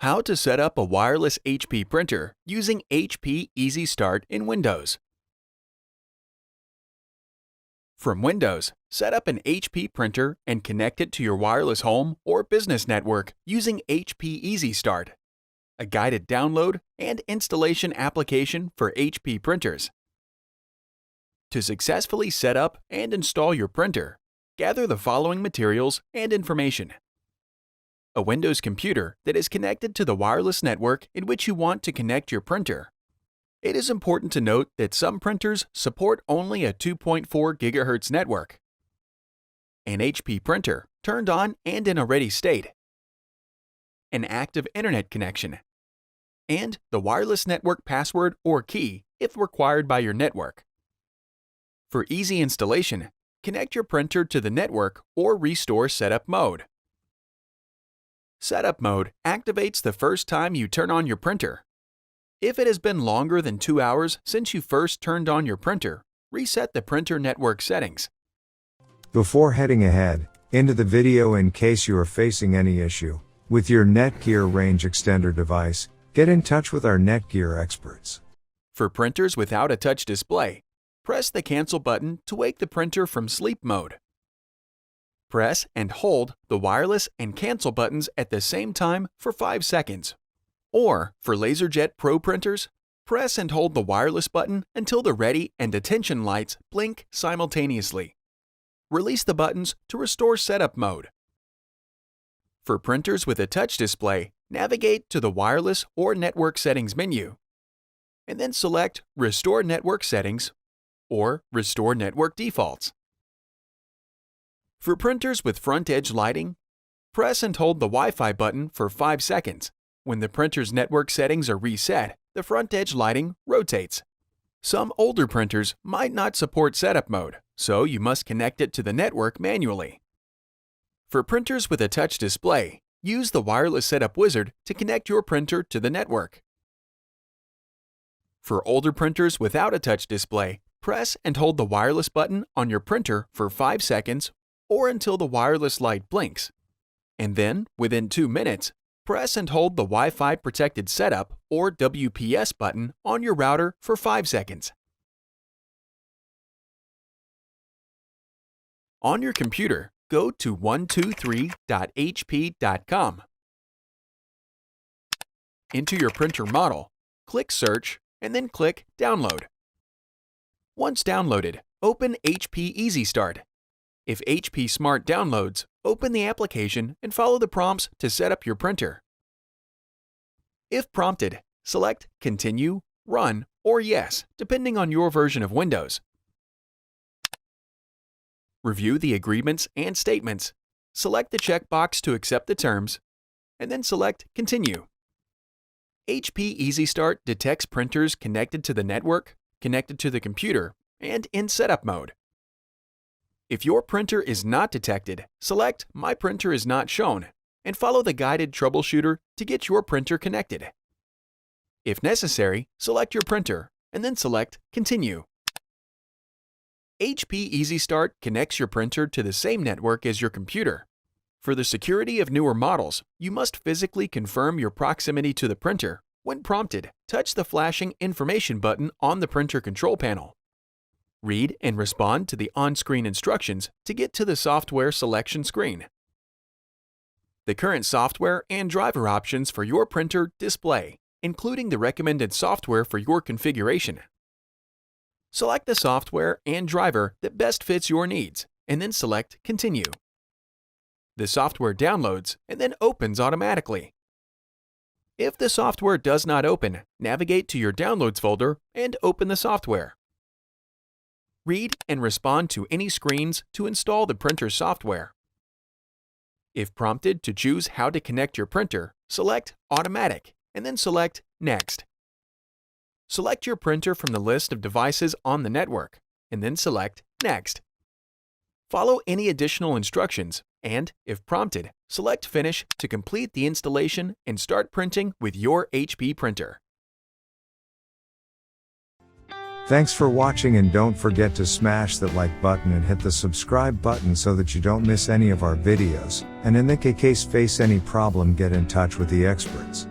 How to set up a wireless HP printer using HP Easy Start in Windows. From Windows, set up an HP printer and connect it to your wireless home or business network using HP Easy Start, a guided download and installation application for HP printers. To successfully set up and install your printer, gather the following materials and information. A Windows computer that is connected to the wireless network in which you want to connect your printer. It is important to note that some printers support only a 2.4 GHz network. An HP printer turned on and in a ready state. An active internet connection. And the wireless network password or key if required by your network. For easy installation, connect your printer to the network or restore setup mode. Setup mode activates the first time you turn on your printer. If it has been longer than 2 hours since you first turned on your printer, reset the printer network settings. Before heading ahead into the video, in case you are facing any issue with your Netgear range extender device, get in touch with our Netgear experts. For printers without a touch display, press the cancel button to wake the printer from sleep mode. Press and hold the wireless and cancel buttons at the same time for 5 seconds. Or, for LaserJet Pro printers, press and hold the wireless button until the ready and attention lights blink simultaneously. Release the buttons to restore setup mode. For printers with a touch display, navigate to the Wireless or Network Settings menu, and then select Restore Network Settings or Restore Network Defaults. For printers with front edge lighting, press and hold the Wi-Fi button for 5 seconds. When the printer's network settings are reset, the front edge lighting rotates. Some older printers might not support setup mode, so you must connect it to the network manually. For printers with a touch display, use the Wireless Setup Wizard to connect your printer to the network. For older printers without a touch display, press and hold the wireless button on your printer for 5 seconds or until the wireless light blinks. And then, within 2 minutes, press and hold the Wi-Fi Protected Setup or WPS button on your router for 5 seconds. On your computer, go to 123.hp.com. Enter your printer model, click Search, and then click Download. Once downloaded, open HP Easy Start. If HP Smart downloads, open the application and follow the prompts to set up your printer. If prompted, select Continue, Run, or Yes, depending on your version of Windows. Review the agreements and statements, select the checkbox to accept the terms, and then select Continue. HP Easy Start detects printers connected to the network, connected to the computer, and in setup mode. If your printer is not detected, select My Printer is Not Shown and follow the guided troubleshooter to get your printer connected. If necessary, select your printer and then select Continue. HP Easy Start connects your printer to the same network as your computer. For the security of newer models, you must physically confirm your proximity to the printer. When prompted, touch the flashing information button on the printer control panel. Read and respond to the on-screen instructions to get to the software selection screen. The current software and driver options for your printer display, including the recommended software for your configuration. Select the software and driver that best fits your needs, and then select Continue. The software downloads and then opens automatically. If the software does not open, navigate to your Downloads folder and open the software. Read and respond to any screens to install the printer's software. If prompted to choose how to connect your printer, select Automatic and then select Next. Select your printer from the list of devices on the network and then select Next. Follow any additional instructions and, if prompted, select Finish to complete the installation and start printing with your HP printer. Thanks for watching, and don't forget to smash that like button and hit the subscribe button so that you don't miss any of our videos, and in the case face any problem, get in touch with the experts.